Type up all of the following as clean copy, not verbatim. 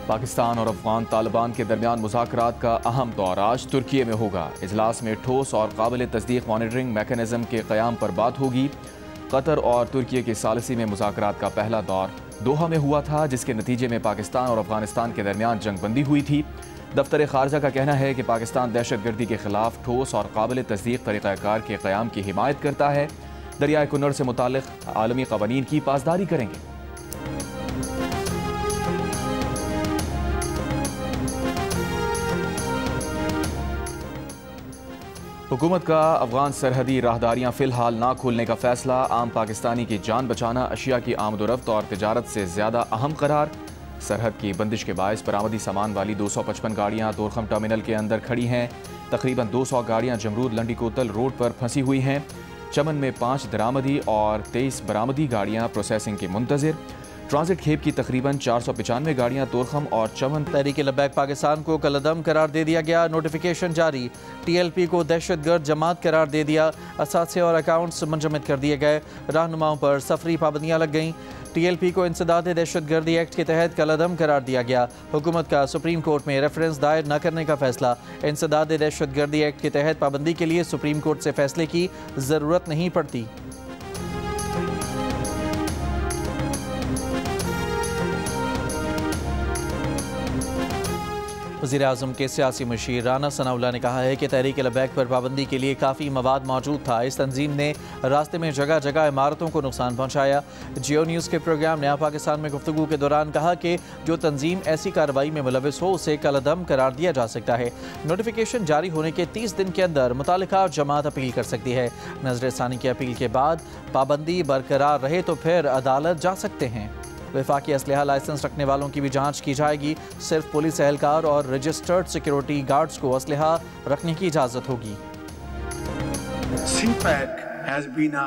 पाकिस्तान और अफगान तालिबान के दरमियान मुज़ाकरात का अहम दौर आज तुर्की में होगा। इजलास में ठोस और काबिल तस्दीक मॉनिटरिंग मैकेनिज्म के क़याम पर बात होगी। कतर और तुर्की की सालिसी में मुज़ाकरात का पहला दौर दोहा में हुआ था, जिसके नतीजे में पाकिस्तान और अफगानिस्तान के दरमियान जंगबंदी हुई थी। दफ्तर खारजा का कहना है कि पाकिस्तान दहशतगर्दी के खिलाफ ठोस और काबिल तस्दीक तरीक़ाकार के क़याम की हिमायत करता है। दरियाए कुन्नर से मुताल्लिक़ आलमी क़वानीन की पासदारी करेंगे। हुकूमत का अफगान सरहदी राहदारियाँ फ़िलहाल ना खोलने का फैसला। आम पाकिस्तानी की जान बचाना अशिया की आमदोरफ्त और तिजारत से ज़्यादा अहम करार। सरहद की बंदिश के बायस बरामदी सामान वाली 255 गाड़ियाँ तोरखम टर्मिनल के अंदर खड़ी हैं। तकरीबन 200 गाड़ियाँ जमरूद लंडी कोतल रोड पर फंसी हुई हैं। चमन में 5 दरामदी और 23 बरामदी गाड़ियाँ प्रोसेसिंग के मुंतज़िर। ट्रांजिट खेप की तकरीबन 495 गाड़ियाँ तोरखम और चमन। तहरीक लब्बैक पाकिस्तान को कलअदम करार दे दिया गया। नोटिफिकेशन जारी। TLP को दहशतगर्द जमात करार दे दिया। असासे और अकाउंट्स मुंजमद कर दिए गए। रहनुमाओं पर सफरी पाबंदियाँ लग गईं। TLP को इंसदाद दहशतगर्दी एक्ट के तहत कलअदम करार दिया गया। हुकूमत का सुप्रीम कोर्ट में रेफरेंस दायर न करने का फैसला। इंसदाद दहशतगर्दी एक्ट के तहत पाबंदी के लिए सुप्रीम कोर्ट से फैसले की ज़रूरत नहीं पड़ती। वज़ीर-ए-आज़म के सियासी मुशीर राना सनाउल्लाह ने कहा है कि तहरीक लब्बैक पर पाबंदी के लिए काफ़ी मवाद मौजूद था। इस तंजीम ने रास्ते में जगह जगह इमारतों को नुकसान पहुँचाया। जियो न्यूज़ के प्रोग्राम नया पाकिस्तान में गुफ्तगू के दौरान कहा कि जो तंजीम ऐसी कार्रवाई में मुलविस हो उसे कलअदम करार दिया जा सकता है। नोटिफिकेशन जारी होने के 30 दिन के अंदर मुतालिका जमात अपील कर सकती है। नज़र-ए-सानी की अपील के बाद पाबंदी बरकरार रहे तो फिर अदालत जा सकते हैं। वफाकी असलहा लाइसेंस रखने वालों की भी जांच की जाएगी। सिर्फ पुलिस एहलकार और रजिस्टर्ड सिक्योरिटी गार्ड्स को असलहा रखने की इजाज़त होगी। CPAC has been a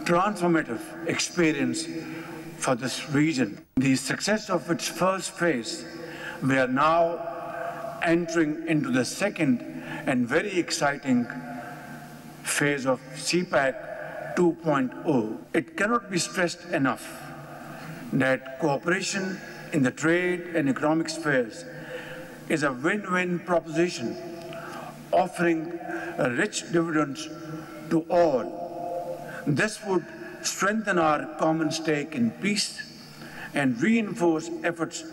transformative experience for this region. The success of its first phase, we are now entering into the second and very exciting phase of CPAC 2.0. It cannot be stressed enough that cooperation in the trade and economic spheres is a win-win proposition, offering rich dividends to all. This would strengthen our common stake in peace and reinforce efforts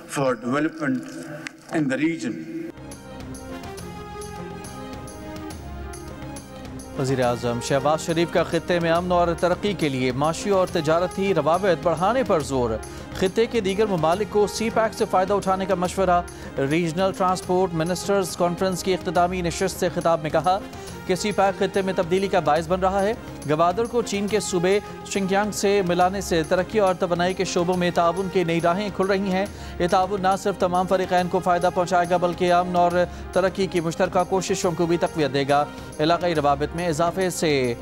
for development in the region. वज़ीर-ए-आज़म शहबाज शरीफ का खित्ते में अमन और तरक्की के लिए माशी और तजारती रवाबित बढ़ाने पर जोर। खित्ते के दीगर ममालिक को CPAC से फ़ायदा उठाने का मशवरा। रीजनल ट्रांसपोर्ट मिनिस्टर्स कॉन्फ्रेंस की इख्तितामी नशिस्त से खिताब में कहा कि CPAC खित्ते में तब्दीली का बायस बन रहा है। गवादर को चीन के सूबे शिंगयांग से मिलाने से तरक्की और तवानाई के शोबों में ताउन की नई राहें खुल रही हैं। ये ताउन न सिर्फ तमाम फरीक़ैन को फ़ायदा पहुँचाएगा बल्कि अमन और तरक्की की मुश्तरका कोशिशों को भी तक़वियत देगा। इलाक़ाई रवाबित में इजाफे से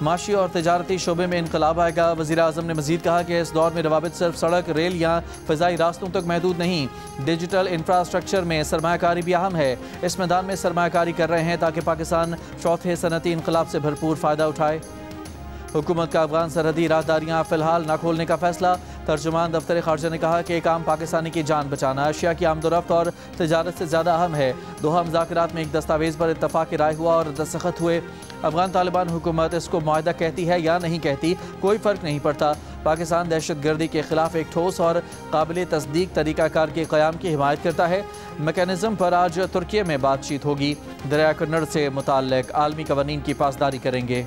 माशी और तजारती शोबे में इनकलाब आएगा। वज़ीर-ए-आज़म ने मज़ीद कहा कि इस दौर में रवाबित सिर्फ सड़क, रेल या फ़िज़ाई रास्तों तक महदूद नहीं, डिजिटल इंफ्रास्ट्रक्चर में सरमायाकारी भी अहम है। इस मैदान में सरमायाकारी कर रहे हैं ताकि पाकिस्तान चौथे सनती इनकलाब से भरपूर फ़ायदा उठाए। हुकूमत का अफगान सरहदी राहदारियाँ फ़िलहाल न खोलने का फैसला। तर्जुमान दफ्तर खारजा ने कहा कि एक आम पाकिस्तानी की जान बचाना अशिया की आमदोरफ्त और तिजारत से ज़्यादा अहम है। दोहा मुज़ाकरात में एक दस्तावेज़ पर इत्तफ़ाक़ राय हुआ और दस्तखत हुए। अफगान तालिबान हुकूमत इसको मुआहदा कहती है या नहीं कहती, कोई फ़र्क नहीं पड़ता। पाकिस्तान दहशतगर्दी के खिलाफ एक ठोस और काबिल तस्दीक तरीक़ाकार के क़याम की हिमायत करता है। मैकेनिज़्म पर आज तुर्की में बातचीत होगी। दरियाए कुन्नर से मुताल्लिक़ आलमी क़वानीन की पासदारी करेंगे।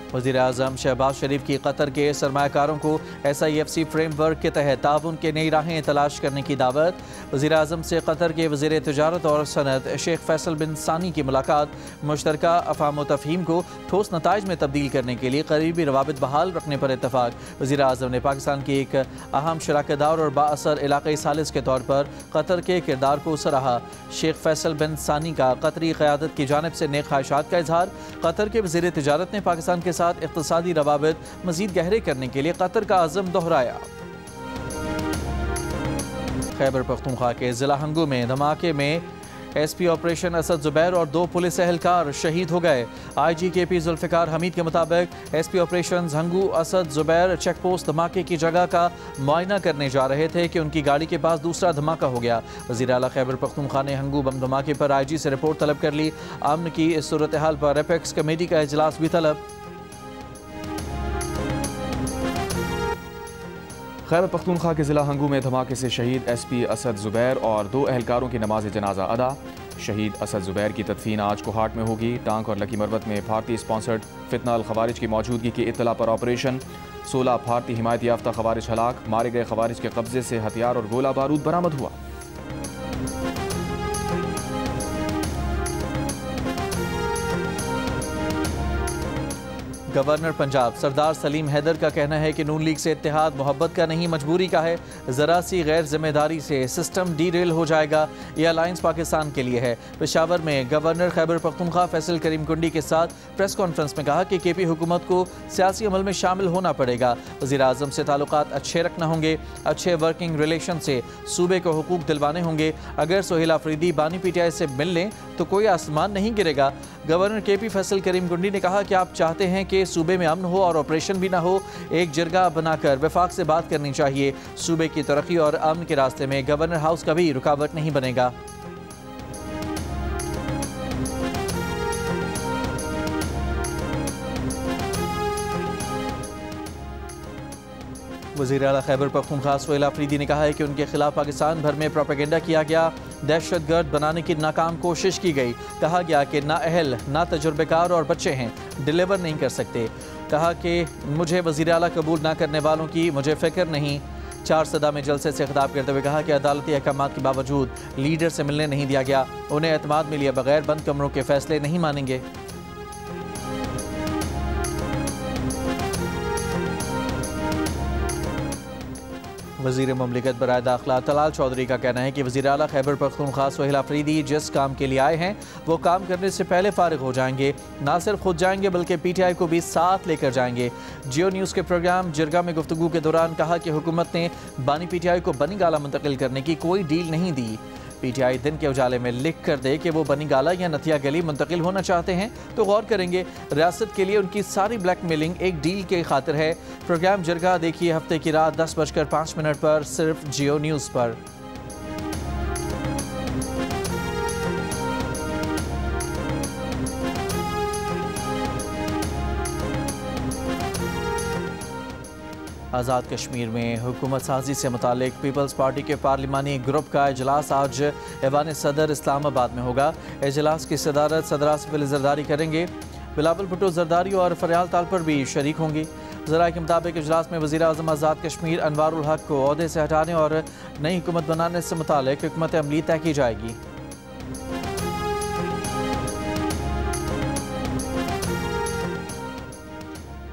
वज़ीर-ए-आज़म शहबाज शरीफ की कतर के सरमायाकारों को SIFC फ्रेमवर्क के तहत ताउन के नई राहें तलाश करने की दावत। वज़ीर-ए-आज़म से कतर के वज़ीर तिजारत और सनत शेख फैसल बिन सानी की मुलाकात। मुश्तरका अफ़हाम व तफ़हीम को ठोस नताइज में तब्दील करने के लिए करीबी रवाबित बहाल रखने पर इत्तफ़ाक़। वज़ीर-ए-आज़म ने पाकिस्तान की एक अहम शराकतदार और बाअसर इलाक़ाई सालिस के तौर पर कतर के किरदार को सराहा। शेख फैसल बिन सानी का कतरी क़यादत की जानिब से नेक ख्वाहिशात का इजहार। कतर के वज़ीर तिजारत ने पाकिस्तान के साथ इक़्तिसादी रवाबित मज़ीद गहरे करने के लिए कतर का अज़म दोहराया। खैबर पख्तूनख्वा के ज़िला हंगू में धमाके में SP ऑपरेशन असद जुबैर और 2 पुलिस एहलकार शहीद हो गए। IG KP जुल्फिकार हमीद के मुताबिक SP operation Hangu Asad Zubair check post धमाके की जगह का मुआयना करने जा रहे थे कि उनकी गाड़ी के पास दूसरा धमाका हो गया। वज़ीर आला खैबर पख्तूनख्वा ने हंगू बम धमाके पर IG से रिपोर्ट तलब कर ली। अमन की इस सूरत हाल पर एपेक्स कमेटी का इजलास भी तलब। खैबर पख्तूनख्वा के ज़िला हंगू में धमाके से शहीद SP असद जुबैर और 2 एहलकारों की नमाज जनाजा अदा। शहीद असद जुबैर की तदफीन आज कोहाट में होगी। टांक और लकी मरवत में भारतीय स्पॉन्सर्ड फितना अल खवारिज की मौजूदगी की इत्तला पर ऑपरेशन। 16 भारतीय हिमायत याफ्ता खवारिज हलाक। मारे गए खवारिज के कब्जे से हथियार और गोला बारूद बरामद हुआ। गवर्नर पंजाब सरदार सलीम हैदर का कहना है कि नून लीग से इत्तेहाद मोहब्बत का नहीं मजबूरी का है। ज़रा सी गैर जिम्मेदारी से सिस्टम डीरेल हो जाएगा। यह अलायंस पाकिस्तान के लिए है। पेशावर में गवर्नर खैबर पख्तूनख्वा फैसल करीम कुंडी के साथ प्रेस कॉन्फ्रेंस में कहा कि KP हुकूमत को सियासी अमल में शामिल होना पड़ेगा। वज़ीर आज़म से ताल्लुकात अच्छे रखना होंगे। अच्छे वर्किंग रिलेशन से सूबे को हुकूक दिलवाने होंगे। अगर सोहेल अफरीदी बानी PTI से मिल लें तो कोई आसमान नहीं गिरेगा। गवर्नर KP फैसल करीम कुंडी ने कहा कि आप चाहते हैं कि सूबे में अमन हो और ऑपरेशन भी ना हो। एक जरगा बनाकर वफाक से बात करनी चाहिए। सूबे की तरक्की और अमन के रास्ते में गवर्नर हाउस कभी रुकावट नहीं बनेगा। वज़ीर आला खैबर पख्तूनख्वा सोहेल अफरीदी ने कहा है कि उनके खिलाफ पाकिस्तान भर में प्रोपेगेंडा किया गया। दहशतगर्द बनाने की नाकाम कोशिश की गई। कहा गया कि ना अहल ना तजुर्बेकार और बच्चे हैं, डिलीवर नहीं कर सकते। कहा कि मुझे वज़ीर आला कबूल ना करने वालों की मुझे फ़िक्र नहीं। 4 सदा में जलसे से खिताब करते हुए कहा कि अदालती अहकाम के बावजूद लीडर से मिलने नहीं दिया गया। उन्हें एतमाद में लिए बगैर बंद कमरों के फैसले नहीं मानेंगे। वज़ीर ममलिकत बराए दाखिला तलाल चौधरी का कहना है कि वज़ीर आला खैबर पख्तूनख्वा सोहेल अफरीदी जिस काम के लिए आए हैं वो काम करने से पहले फारिग हो जाएंगे। ना सिर्फ खुद जाएंगे बल्कि PTI को भी साथ लेकर जाएंगे। जियो न्यूज़ के प्रोग्राम जिरगा में गुफ्तगू के दौरान कहा कि हुकूमत ने बानी PTI को बनी गाला मुंतकिल करने की कोई डील नहीं दी। PTI दिन के उजाले में लिख कर दे कि वो बनी गाला या नथिया गली मुंतकिल होना चाहते हैं तो गौर करेंगे। रियासत के लिए उनकी सारी ब्लैकमेलिंग एक डील के खातिर है। प्रोग्राम जिरगा देखिए हफ्ते की रात 10:05 पर सिर्फ जियो न्यूज़ पर। आज़ाद कश्मीर में हुकूमत साजी से मुतालिक पीपल्स पार्टी के पार्लिमानी ग्रुप का इजलास आज ऐवान सदर इस्लामाबाद में होगा। इजलास की सदारत सदर आसिफ अली जरदारी करेंगे। बिलावल भुट्टो जरदारी और फरियाल तालपर भी शरीक होंगे। ज़राए के मुताबिक इजलास में वज़ीर आज़म आज़ाद कश्मीर अनवारुल हक को ओहदे से हटाने और नई हुकूमत बनाने से मुतालिक हुकूमत अमली तय की जाएगी।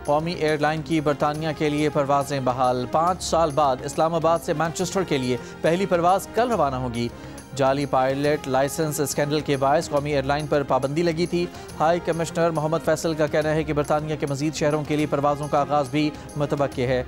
कौमी एयरलाइन की बरतानिया के लिए परवाज़ें बहाल। 5 साल बाद इस्लामाबाद से मैनचेस्टर के लिए पहली परवाज़ कल रवाना होगी। जाली पायलट लाइसेंस स्कैंडल के बायस कौमी एयरलाइन पर पाबंदी लगी थी। हाई कमिश्नर मोहम्मद फैसल का कहना है कि बरतानिया के मज़ीद शहरों के लिए परवाज़ों का आगाज़ भी मुतवक्किल है।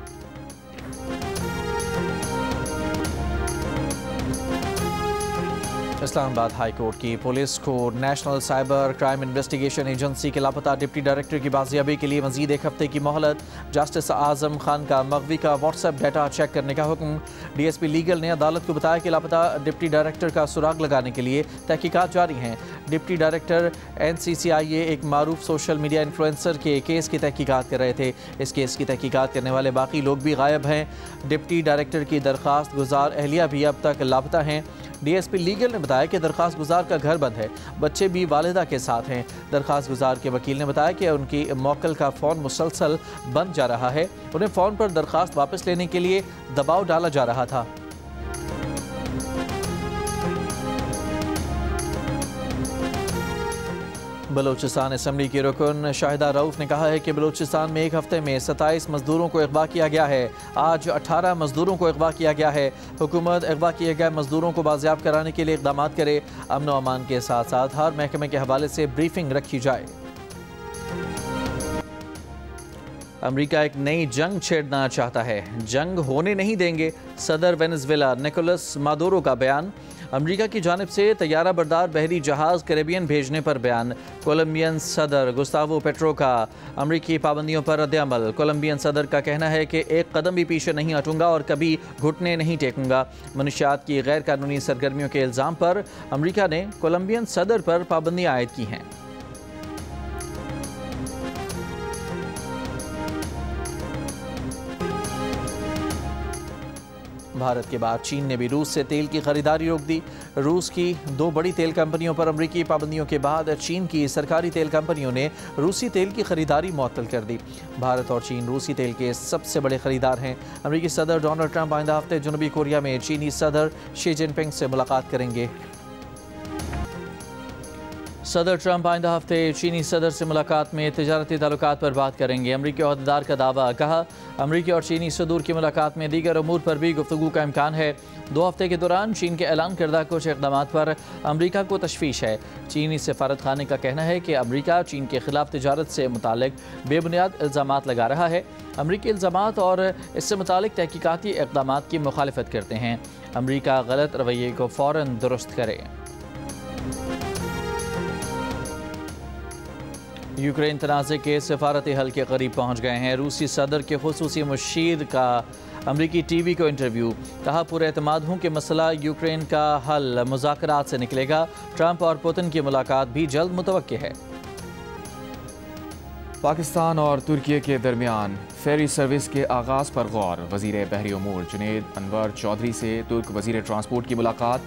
इस्लामाबाद हाई कोर्ट की पुलिस को national cyber crime investigation agency के लापता डिप्टी डायरेक्टर की बाजियाबी के लिए मजीद 1 हफ्ते की मोहलत। जस्टिस आजम खान का मगवी का व्हाट्सएप डाटा चेक करने का हुक्म। DSP लीगल ने अदालत को बताया कि लापता डिप्टी डायरेक्टर का सुराग लगाने के लिए तहकीकात जारी हैं। डिप्टी डायरेक्टर NCCIA एक मारूफ सोशल मीडिया इन्फ्लुएंसर के केस की तहकीकात कर रहे थे। इस केस की तहकीकात करने वाले बाकी लोग भी गायब हैं। डिप्टी डायरेक्टर की दरख्वास्त गुजार अहलिया भी अब तक लापता हैं। DSP लीगल ने बताया कि दरख्वास्त गुजार का घर बंद है, बच्चे भी वालिदा के साथ हैं। दरख्वास्त गुजार के वकील ने बताया कि उनकी मौकल का फ़ोन मुसलसल बंद जा रहा है। उन्हें फ़ोन पर दरख्वास्त वापस लेने के लिए दबाव डाला जा रहा था। बलूचिस्तान असम्बली की रुकन शाहिदा रऊफ ने कहा है कि बलूचिस्तान में 1 हफ्ते में 27 मजदूरों को अगवा किया गया है। आज 18 मजदूरों को अगवा किया गया है। हुकूमत अगवा किए गए मजदूरों को बाजियाब कराने के लिए इक़दाम करे। अमन व अमान के साथ साथ हर महकमे के हवाले से ब्रीफिंग रखी जाए। अमेरिका एक नई जंग छेड़ना चाहता है, जंग होने नहीं देंगे। सदर वेनेजुएला निकोलस मादुरो का बयान। अमरीका की जानिब से तैयारा बरदार बहरी जहाज कैरेबियन भेजने पर बयान। कोलंबियन सदर गुस्तावो पेट्रो का अमरीकी पाबंदियों पर रद्द-ए-अमल। कोलंबियन सदर का कहना है कि एक कदम भी पीछे नहीं हटूंगा और कभी घुटने नहीं टेकूंगा। मनुष्यात की गैर कानूनी सरगर्मियों के इल्ज़ाम पर अमरीका ने कोलंबियन सदर पर पाबंदियां आयद की हैं। भारत के बाद चीन ने भी रूस से तेल की खरीदारी रोक दी। रूस की 2 बड़ी तेल कंपनियों पर अमरीकी पाबंदियों के बाद चीन की सरकारी तेल कंपनियों ने रूसी तेल की खरीदारी मुअत्तल कर दी। भारत और चीन रूसी तेल के सबसे बड़े खरीदार हैं। अमरीकी सदर डोनाल्ड ट्रंप आइंदा हफ्ते जनूबी कोरिया में चीनी सदर शी जिनपिंग से मुलाकात करेंगे। सदर ट्रंप आइंदा हफ्ते चीनी सदर से मुलाकात में तिजारती ताल्लुकात पर बात करेंगे। अमरीकी अहदेदार का दावा, कहा अमरीकी और चीनी सदूर की मुलाकात में दीगर अमूर पर भी गुफ्तगू का इम्कान है। 2 हफ्ते के दौरान चीन के ऐलान करदा कुछ इक़दामात पर अमरीका को तशवीश है। चीनी सफारत खाने का कहना है कि अमरीका चीन के खिलाफ तिजारत से मुतालिक बेबुनियाद इल्ज़ामात लगा रहा है। अमरीकी इल्ज़ामात और इससे मुतालिक तहकीकाती इक़दामात की मुखालिफत करते हैं। अमरीका गलत रवैये को फ़ौरन दुरुस्त करे। यूक्रेन तनाज़े के सफारती हल के करीब पहुँच गए हैं। रूसी सदर के खुसूसी मुशीर का अमरीकी टीवी को इंटरव्यू, कहा पूरे एतमाद हूँ कि मसला यूक्रेन का हल मुज़ाकरात से निकलेगा। ट्रंप और पुतिन की मुलाकात भी जल्द मुतवक्के है। पाकिस्तान और तुर्की के दरमियान फेरी सर्विस के आगाज़ पर गौर। वज़ीर बहरी उमूर जुनैद अनवर चौधरी से तुर्क वज़ीर ट्रांसपोर्ट की मुलाकात।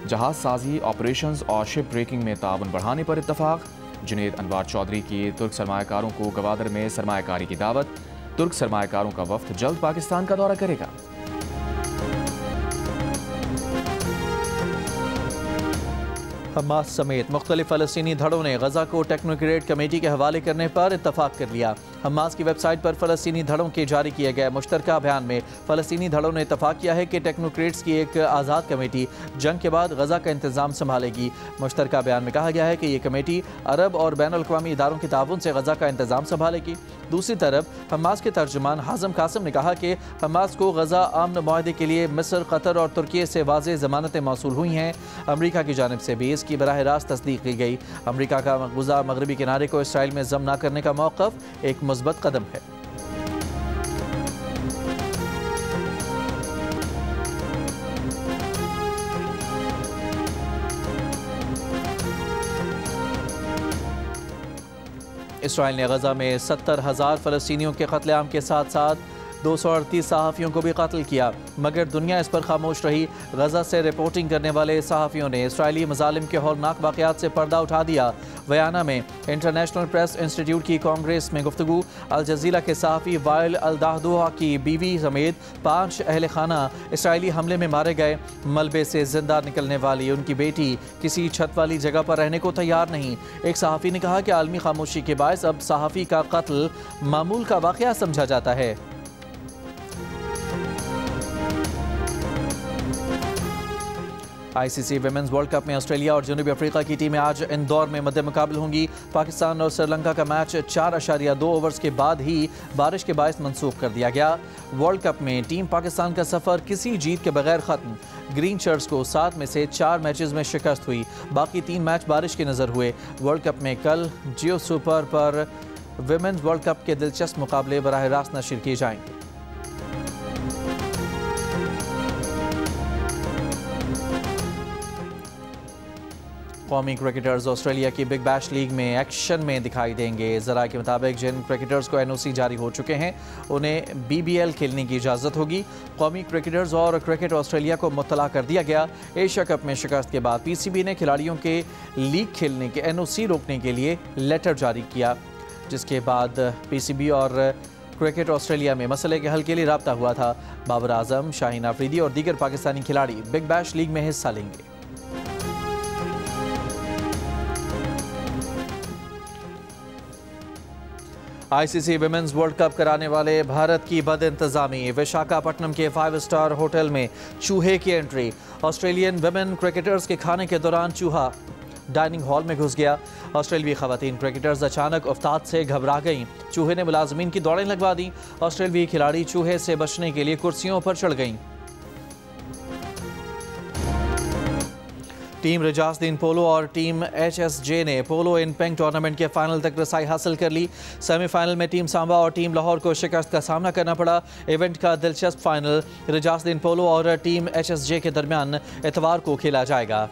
जहाज़ साजी, ऑपरेशंस और शिप ब्रेकिंग में ताउन बढ़ाने पर इत्तफाक। जुनैद अनवर चौधरी की तुर्क सरमायाकारों को गवादर में सरमायाकारी की दावत। तुर्क सरमायाकारों का वफ्द जल्द पाकिस्तान का दौरा करेगा। हमास समेत मुख्तलिफ फ़लस्तीनी धड़ों ने गज़ा को टेक्नोक्रेट कमेटी के हवाले करने पर इत्तफाक कर लिया। हमास की वेबसाइट पर फ़लस्तीनी धड़ों के जारी किए गए मुश्तरका बयान में फ़लस्तीनी धड़ों ने इत्तफाक किया है कि टेक्नोक्रेट्स की एक आज़ाद कमेटी जंग के बाद गज़ा का इंतज़ाम संभालेगी। मुश्तरका बयान में कहा गया है कि ये कमेटी अरब और बैनुल अक़वामी इदारों के ताउन से गज़ा का इंतज़ाम संभालेगी। दूसरी तरफ हमास के तर्जुमान हाज़म कासिम ने कहा कि हमास को गज़ा अमन मुआहदे के लिए मिस्र, कतर और तुर्की से वाज़ेह ज़मानतें मौसूल हुई हैं। अमरीका की जानिब से भी की बराह रास्त तस्दीक की गई। अमरीका का मकबूजा मगरबी किनारे को इसराइल में ज़म न करने का मौक़िफ़ एक मुस्बत कदम है। इसराइल ने गज़ा में 70,000 फ़लस्तीनियों के क़त्लेआम के साथ साथ 238 सहाफ़ियों को भी कत्ल किया, मगर दुनिया इस पर खामोश रही। गज़ा से रिपोर्टिंग करने वाले सहाफ़ियों ने इसराइली मज़ालिम के हौलनाक वाक़यात से पर्दा उठा दिया। वयाना में इंटरनेशनल प्रेस इंस्टीट्यूट की कांग्रेस में गुफ्तगू। अल जज़ीरा के सहाफ़ी वाइल अल दाहदोहा की बीवी समेत 5 अहल खाना इसराइली हमले में मारे गए। मलबे से जिंदा निकलने वाली उनकी बेटी किसी छत वाली जगह पर रहने को तैयार नहीं। एक सहाफ़ी ने कहा कि आलमी खामोशी के बायस अब सहाफ़ी का कत्ल मामूल का वाक़या समझा जाता है। ICC विमेंस वर्ल्ड कप में ऑस्ट्रेलिया और जनूबी अफ्रीका की टीमें आज इंदौर में मद्दे मुकाबले होंगी। पाकिस्तान और श्रीलंका का मैच 4.2 ओवर्स के बाद ही बारिश के बायस मनसूख कर दिया गया। वर्ल्ड कप में टीम पाकिस्तान का सफ़र किसी जीत के बगैर ख़त्म। ग्रीन शर्ट्स को 7 में से 4 मैचेस में शिकस्त हुई, बाकी 3 मैच बारिश के नज़र हुए। वर्ल्ड कप में कल जियो सुपर पर विमेंस वर्ल्ड कप के दिलचस्प मुकाबले बराह रास्त नशर किए जाएंगे। कौमी क्रिकेटर्स ऑस्ट्रेलिया की बिग बैश लीग में एक्शन में दिखाई देंगे। ज़राए के मुताबिक जिन क्रिकेटर्स को NOC जारी हो चुके हैं उन्हें BBL खेलने की इजाज़त होगी। कौमी क्रिकेटर्स और क्रिकेट ऑस्ट्रेलिया को मुत्तला कर दिया गया। एशिया कप में शिकस्त के बाद PCB ने खिलाड़ियों के लीग खेलने के NOC रोकने के लिए लेटर जारी किया, जिसके बाद PCB और क्रिकेट ऑस्ट्रेलिया में मसले के हल के लिए राब्ता हुआ था। बाबर आजम, शाहीन आफरीदी और दीगर पाकिस्तानी खिलाड़ी बिग बैश लीग में हिस्सा लेंगे। ICC विमेंस वर्ल्ड कप कराने वाले भारत की बद इंतजामी। विशाखापट्टनम के 5 स्टार होटल में चूहे की एंट्री। ऑस्ट्रेलियन विमेन क्रिकेटर्स के खाने के दौरान चूहा डाइनिंग हॉल में घुस गया। ऑस्ट्रेलियाई खवातीन क्रिकेटर्स अचानक उफ्ताद से घबरा गईं। चूहे ने मुलाजमीन की दौड़ें लगवा दी। ऑस्ट्रेलियाई खिलाड़ी चूहे से बचने के लिए कुर्सियों पर चढ़ गईं। टीम रिजासुद्दीन पोलो और टीम HSJ ने पोलो इन पेंग टूर्नामेंट के फाइनल तक रसाई हासिल कर ली। सेमीफाइनल में टीम सांबा और टीम लाहौर को शिकस्त का सामना करना पड़ा। इवेंट का दिलचस्प फाइनल रिजासुद्दीन पोलो और टीम HSJ के दरमियान इतवार को खेला जाएगा।